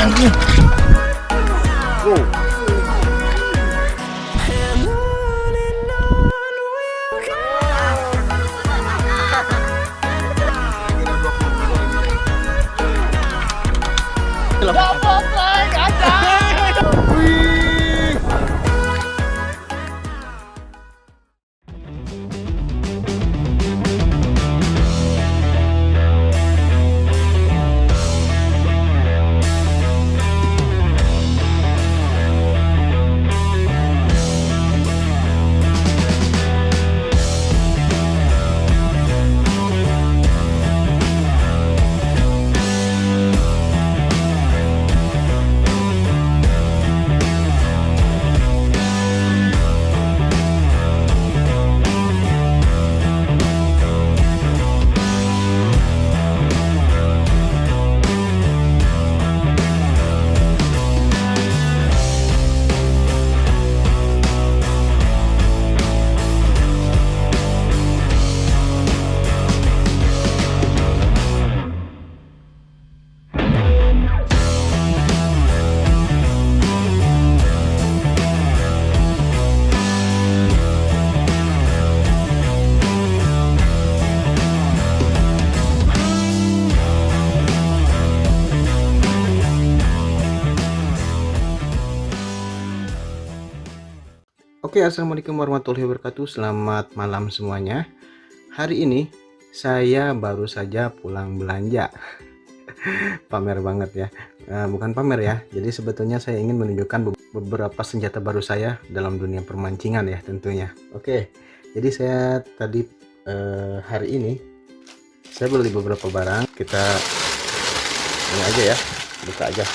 Dapat lagi aja. Oke, assalamualaikum warahmatullahi wabarakatuh. Selamat malam semuanya. Hari ini saya baru saja pulang belanja. Pamer banget ya. Bukan pamer ya. Jadi sebetulnya saya ingin menunjukkan beberapa senjata baru saya dalam dunia permancingan ya tentunya. Oke, jadi saya tadi hari ini saya beli beberapa barang. Kita ini aja ya, buka aja.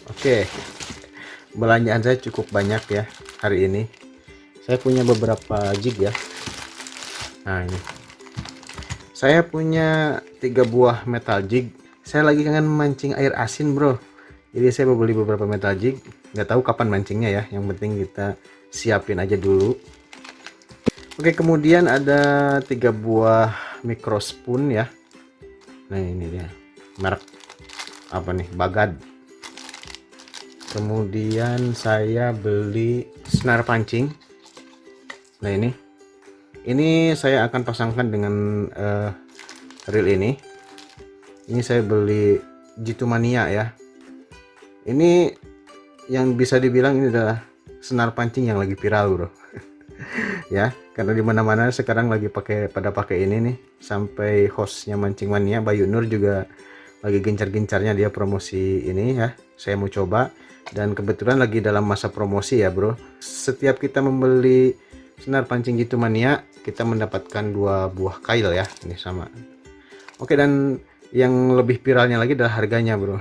Oke. Belanjaan saya cukup banyak ya hari ini. Saya punya beberapa jig ya. Nah ini saya punya 3 buah metal jig. Saya lagi kangen mancing air asin bro, jadi saya mau beli beberapa metal jig. Nggak tahu kapan mancingnya ya, yang penting kita siapin aja dulu. Oke, kemudian ada 3 buah micro spoon ya. Nah ini dia, merek apa nih, Bagad. Kemudian saya beli senar pancing. Nah ini saya akan pasangkan dengan reel ini. Ini saya beli G2 Mania ya. Ini yang bisa dibilang ini adalah senar pancing yang lagi viral bro. Ya, karena dimana-mana sekarang lagi pada pakai ini nih. Sampai hostnya Mancing Mania, Bayu Nur, juga lagi gencar-gencarnya dia promosi ini ya. Saya mau coba. Dan kebetulan lagi dalam masa promosi ya bro. Setiap kita membeli senar pancing G2 Mania, kita mendapatkan 2 buah kail ya. Ini sama. Oke, dan yang lebih viralnya lagi adalah harganya bro.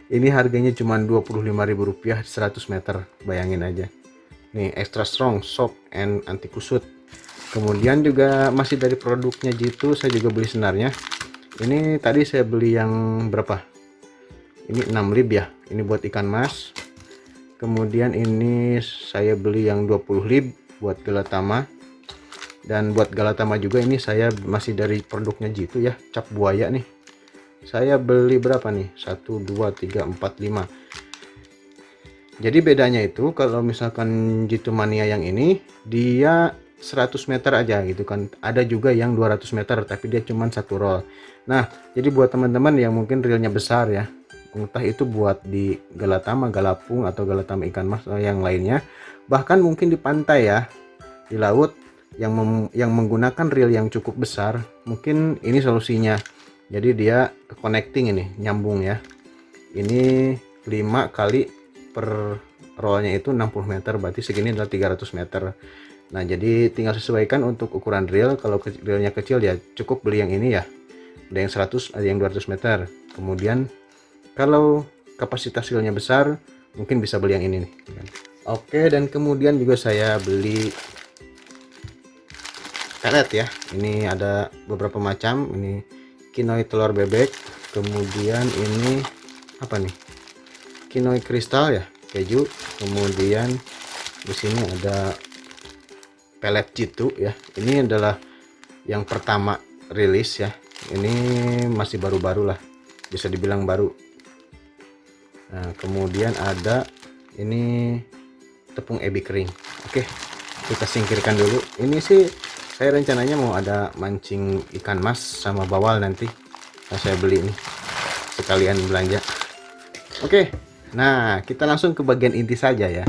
Ini harganya cuma Rp25.000 100 meter. Bayangin aja. Nih, extra strong, soft, and anti kusut. Kemudian juga masih dari produknya G2, saya juga beli senarnya. Ini tadi saya beli yang berapa? Ini 6 lib ya. Ini buat ikan mas. Kemudian ini saya beli yang 20 lib buat galatama. Dan buat galatama juga ini saya masih dari produknya G2 ya, cap buaya nih. Saya beli berapa nih? 1 2 3 4 5. Jadi bedanya itu kalau misalkan G2 Mania yang ini dia 100 meter aja gitu kan. Ada juga yang 200 meter tapi dia cuma 1 roll. Nah, jadi buat teman-teman yang mungkin reelnya besar ya, entah itu buat di galatama, galapung, atau galatama ikan mas atau yang lainnya, bahkan mungkin di pantai ya, di laut yang menggunakan reel yang cukup besar, mungkin ini solusinya. Jadi dia connecting ini, nyambung ya. Ini 5 kali per rollnya itu 60 meter, berarti segini adalah 300 meter. Nah, jadi tinggal sesuaikan untuk ukuran reel. Kalau reelnya kecil ya cukup beli yang ini ya. Ada yang 100, ada yang 200 meter. Kemudian kalau kapasitas reelnya besar, mungkin bisa beli yang ini nih. Oke, dan kemudian juga saya beli pelet ya. Ini ada beberapa macam. Ini kinoi telur bebek. Kemudian ini apa nih? Kinoi kristal ya, keju. Kemudian di sini ada pelet G2 ya. Ini adalah yang pertama rilis ya. Ini masih baru-baru lah, bisa dibilang baru. Nah, kemudian ada ini tepung ebi kering. Oke, kita singkirkan dulu. Ini sih saya rencananya mau ada mancing ikan mas sama bawal nanti. Nah, saya beli ini sekalian belanja. Oke, nah kita langsung ke bagian inti saja ya.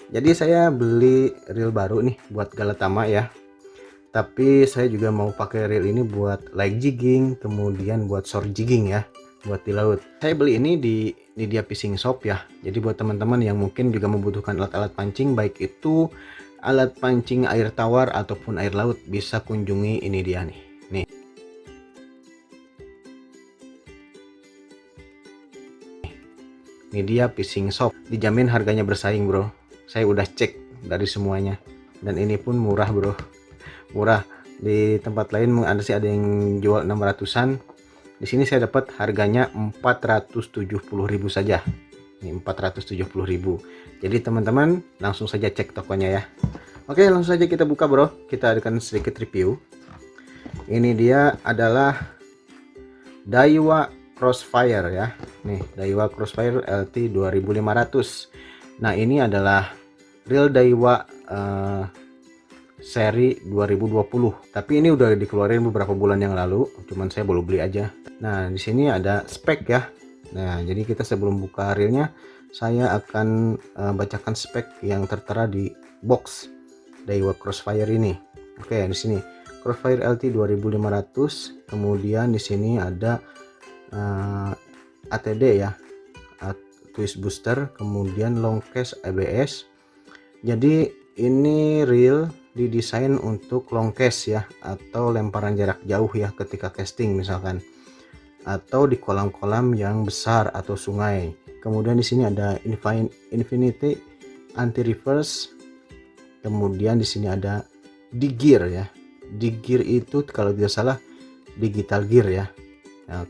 Jadi saya beli reel baru nih buat Galatama ya. Tapi saya juga mau pakai reel ini buat light jigging, kemudian buat short jigging ya, buat di laut. Saya beli ini di Dia Fishing Shop ya. Jadi buat teman-teman yang mungkin juga membutuhkan alat-alat pancing, baik itu alat pancing air tawar ataupun air laut, bisa kunjungi ini dia nih. Ini dia Fishing Shop. Dijamin harganya bersaing, bro. Saya udah cek dari semuanya. Dan ini pun murah, bro. Murah. Di tempat lain ada sih ada yang jual 600-an. Di sini saya dapat harganya 470.000 saja. Ini 470.000. Jadi teman-teman langsung saja cek tokonya ya. Oke, langsung saja kita buka, bro. Kita akan sedikit review. Ini dia adalah Daiwa Crossfire ya. Nih, Daiwa Crossfire LT 2500. Nah, ini adalah reel Daiwa seri 2020. Tapi ini udah dikeluarin beberapa bulan yang lalu, cuman saya belum beli aja. Nah, di sini ada spek ya. Nah, jadi kita sebelum buka reelnya, saya akan bacakan spek yang tertera di box Daiwa Crossfire ini. Oke, di sini Crossfire LT 2500. Kemudian di sini ada ATD ya, twist booster, kemudian long case ABS. Jadi ini reel didesain untuk long cast ya, atau lemparan jarak jauh ya ketika casting misalkan, atau di kolam-kolam yang besar atau sungai. Kemudian di sini ada infinity anti reverse. Kemudian di sini ada D-gear ya. D-gear itu kalau tidak salah digital gear ya. Nah,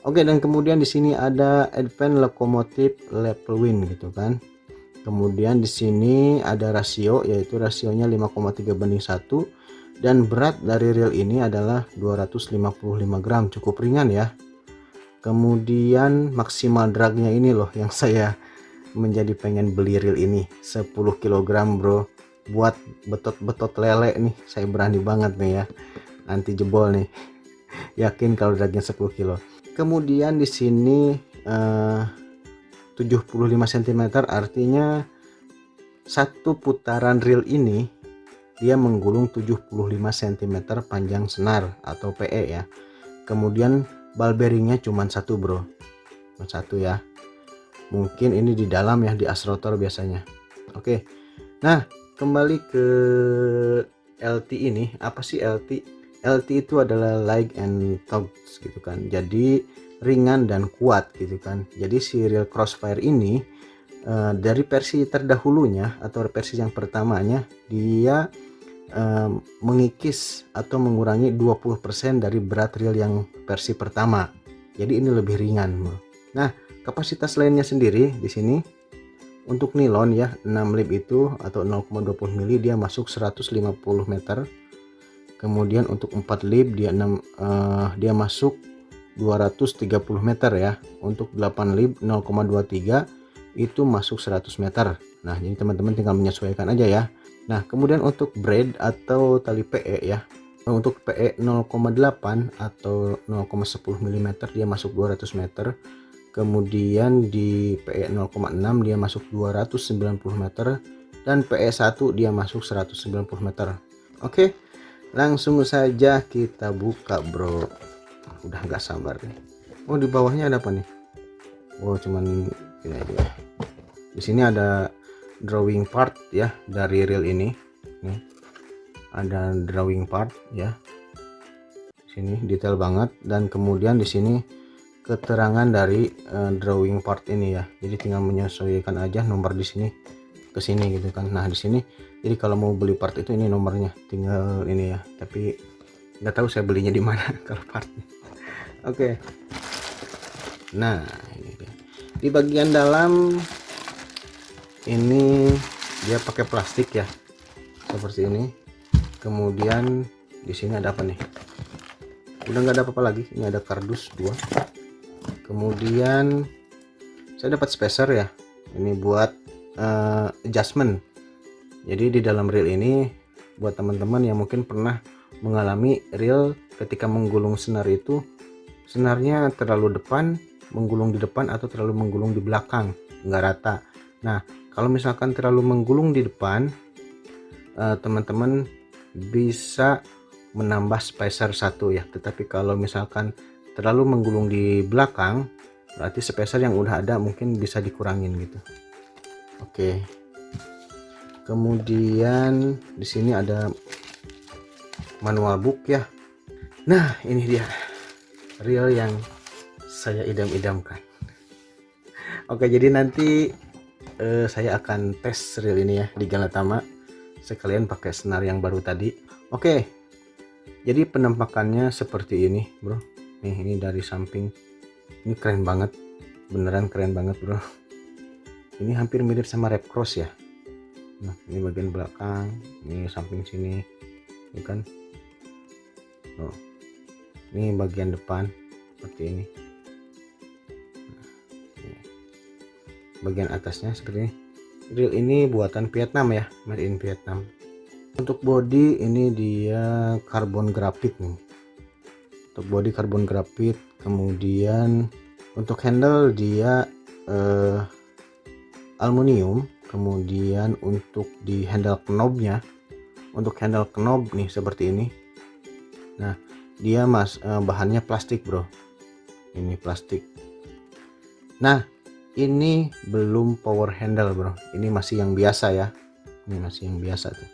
Oke, dan kemudian di sini ada Advanced Locomotive Level Wind gitu kan. Kemudian di sini ada rasio, yaitu rasionya 5,3:1, dan berat dari reel ini adalah 255 gram, cukup ringan ya. Kemudian maksimal dragnya ini loh yang saya menjadi pengen beli reel ini, 10 kg, bro. Buat betot-betot lele nih, saya berani banget nih ya. Nanti jebol nih. Yakin kalau dragnya 10 kilo. Kemudian di sini 75 cm, artinya satu putaran reel ini dia menggulung 75 cm panjang senar atau PE ya. Kemudian ball bearingnya cuma satu, bro, satu ya. Mungkin ini di dalam ya, di as rotor biasanya. Oke, nah kembali ke LT ini. Apa sih LT? LT itu adalah light and tugs gitu kan, jadi ringan dan kuat gitu kan. Jadi si reel Crossfire ini dari versi terdahulunya atau versi yang pertamanya, dia mengikis atau mengurangi 20% dari berat reel yang versi pertama. Jadi ini lebih ringan, bro. Nah, kapasitas lainnya sendiri di sini untuk nilon ya, 6 lib itu atau 0,20 mili dia masuk 150 meter. Kemudian untuk 4 lib dia masuk 230 meter ya. Untuk 8 lib 0,23 itu masuk 100 meter. Nah, jadi teman-teman tinggal menyesuaikan aja ya. Nah, kemudian untuk braid atau tali PE ya. Untuk PE 0,8 atau 0,10 mm dia masuk 200 meter. Kemudian di PE 0,6 dia masuk 290 meter, dan PE 1 dia masuk 190 meter. Oke, langsung saja kita buka, bro. Udah nggak sabar nih. Oh, di bawahnya ada apa nih? Oh, cuman ini aja. Di sini ada drawing part ya dari reel ini. Nih, ada drawing part ya. Sini detail banget, dan kemudian di sini keterangan dari drawing part ini ya. Jadi tinggal menyesuaikan aja nomor di sini ke sini gitu kan. Nah, di sini jadi kalau mau beli part itu ini nomornya, tinggal ini ya. Tapi nggak tahu saya belinya di mana kalau partnya. Oke. Nah, ini dia. Di bagian dalam ini dia pakai plastik ya, seperti ini. Kemudian di sini ada apa nih? Udah nggak ada apa-apa lagi. Ini ada kardus 2. Kemudian saya dapat spacer ya, ini buat adjustment. Jadi di dalam reel ini buat teman-teman yang mungkin pernah mengalami reel ketika menggulung senar itu, senarnya terlalu depan, menggulung di depan, atau terlalu menggulung di belakang, nggak rata. Nah, kalau misalkan terlalu menggulung di depan, teman-teman bisa menambah spacer 1 ya. Tetapi kalau misalkan terlalu menggulung di belakang, berarti spacer yang udah ada mungkin bisa dikurangin gitu. Oke. Kemudian di sini ada manual book ya. Nah, ini dia reel yang saya idam-idamkan. Oke, jadi nanti saya akan tes reel ini ya di Galatama, sekalian pakai senar yang baru tadi. Oke, jadi penampakannya seperti ini bro. Nih, ini dari samping, ini keren banget, beneran keren banget bro. Ini hampir mirip sama Repcross ya. Nah, ini bagian belakang, ini samping sini, ini kan. Oh, ini bagian depan seperti ini. Bagian atasnya seperti ini. Reel ini buatan Vietnam ya, made in Vietnam. Untuk body ini dia karbon grafit nih. Untuk body karbon grafit, kemudian untuk handle dia aluminium. Kemudian untuk di handle knobnya, untuk handle knob nih seperti ini. Nah, dia bahannya plastik bro, ini plastik. Nah, ini belum power handle bro, ini masih yang biasa ya, ini masih yang biasa tuh.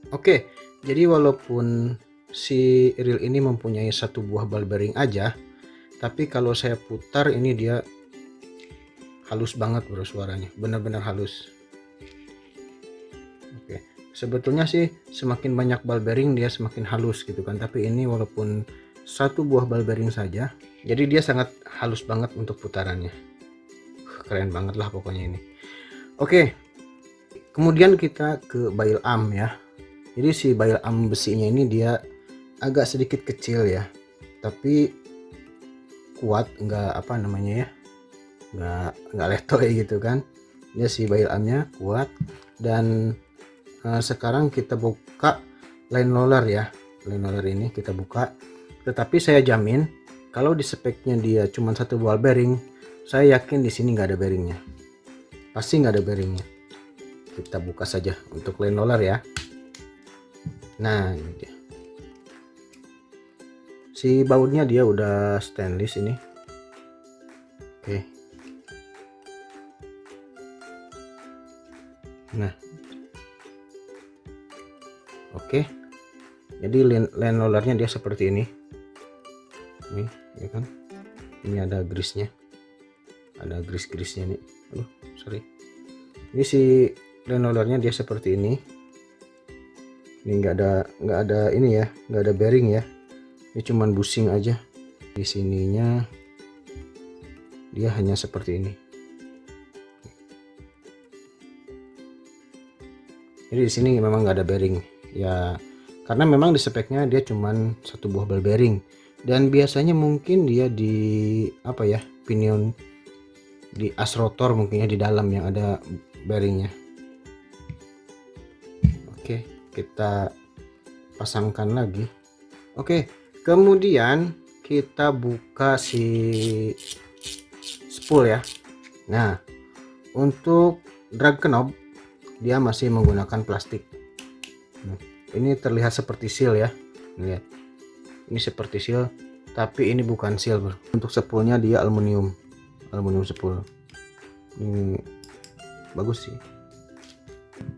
Oke, jadi walaupun si reel ini mempunyai satu buah ball bearing aja, tapi kalau saya putar ini dia halus banget bro suaranya, benar-benar halus. Oke, sebetulnya sih semakin banyak ball bearing dia semakin halus gitu kan, tapi ini walaupun satu buah ball bearing saja, jadi dia sangat halus banget untuk putarannya. Keren banget lah pokoknya ini. Oke, kemudian kita ke bail arm ya. Jadi si bail arm besinya ini dia agak sedikit kecil ya, tapi kuat, nggak apa namanya ya, nggak letoy gitu kan. Dia si bail armnya kuat. Dan sekarang kita buka line roller ya, line roller ini kita buka. Tetapi saya jamin kalau di speknya dia cuma satu ball bearing, saya yakin di sini nggak ada bearingnya, pasti nggak ada bearingnya. Kita buka saja untuk line roller ya. Nah, ini dia. Si bautnya dia udah stainless ini. Oke. Nah. Oke. Jadi line rollernya dia seperti ini. Ini, ya kan? Ini ada grease-nya. Ada grease-grease-nya nih. Aduh, sorry. Ini si line rollernya dia seperti ini. Ini nggak ada ini ya, nggak ada bearing ya. Ini cuman bushing aja. Di sininya dia hanya seperti ini. Jadi di sini memang nggak ada bearing ya, karena memang di speknya dia cuman satu buah ball bearing. Dan biasanya mungkin dia di apa ya, pinion di as rotor mungkin ya, di dalam yang ada bearingnya. Oke, kita pasangkan lagi. Oke, kemudian kita buka si spool ya. Nah, untuk drag knob dia masih menggunakan plastik. Nah, ini terlihat seperti seal ya, lihat, ini seperti seal, tapi ini bukan seal bro. Untuk spoolnya dia aluminium spool. Ini bagus sih.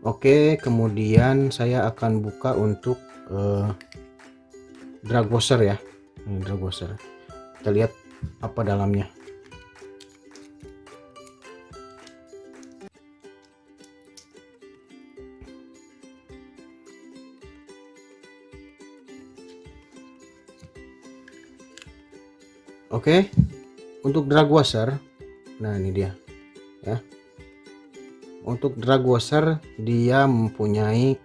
Oke, kemudian saya akan buka untuk drag washer ya. Ini drag washer, kita lihat apa dalamnya. Oke, untuk drag washer, nah ini dia ya. Untuk drag washer dia mempunyai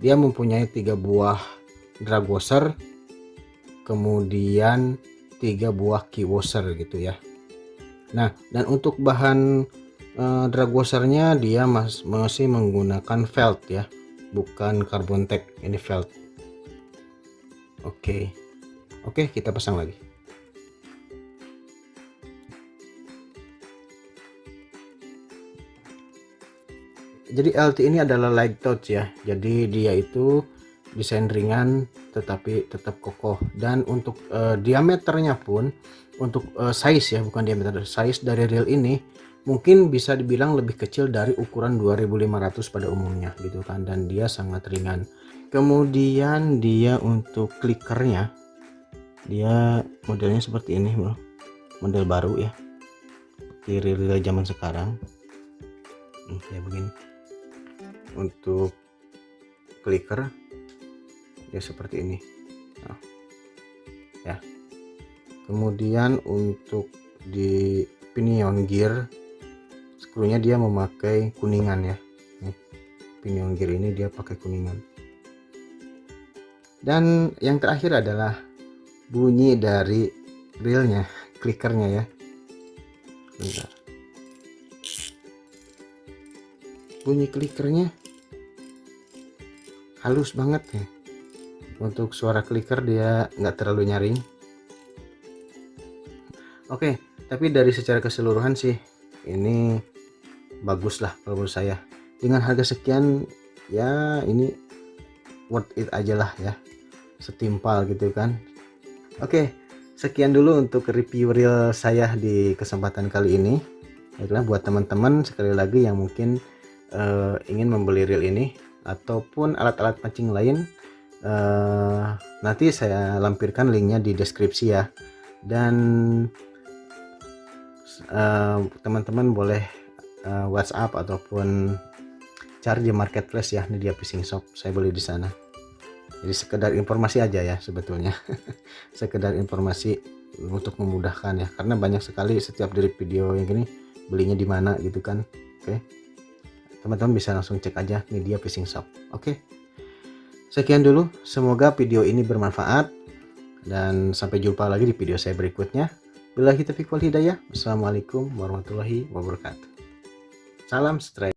dia mempunyai 3 buah drag washer, kemudian 3 buah key washer gitu ya. Nah, dan untuk bahan drag washernya dia masih menggunakan felt ya, bukan carbon tape, ini felt. Oke, kita pasang lagi. Jadi LT ini adalah light touch ya, jadi dia itu desain ringan tetapi tetap kokoh. Dan untuk diameternya pun, untuk size ya, bukan diameter, size dari reel ini mungkin bisa dibilang lebih kecil dari ukuran 2500 pada umumnya gitu kan, dan dia sangat ringan. Kemudian dia untuk klikernya, dia modelnya seperti ini bro, model baru ya, di reel zaman sekarang kayak begini. Untuk clicker ya seperti ini. Nah, ya. Kemudian untuk di pinion gear, skrunya dia memakai kuningan ya. Nih, pinion gear ini dia pakai kuningan. Dan yang terakhir adalah bunyi dari reelnya, clickernya ya. Bentar. Bunyi clickernya halus banget ya. Untuk suara clicker dia nggak terlalu nyaring. Oke, tapi dari secara keseluruhan sih ini bagus lah kalau menurut saya. Dengan harga sekian ya ini worth it aja lah ya, setimpal gitu kan. Oke, sekian dulu untuk review reel saya di kesempatan kali ini. Baiklah, buat teman-teman sekali lagi yang mungkin ingin membeli reel ini ataupun alat-alat pancing lain, nanti saya lampirkan linknya di deskripsi ya. Dan teman-teman boleh WhatsApp ataupun cari di marketplace ya, Nidia Fishing Shop, saya beli di sana. Jadi sekedar informasi aja ya sebetulnya. Sekedar informasi untuk memudahkan ya, karena banyak sekali setiap dari video yang gini belinya di mana gitu kan. Oke, teman-teman bisa langsung cek aja Nidia Fishing Shop. Oke, sekian dulu, semoga video ini bermanfaat dan sampai jumpa lagi di video saya berikutnya. Billahi taufiq wal hidayah. Wassalamualaikum warahmatullahi wabarakatuh. Salam strike.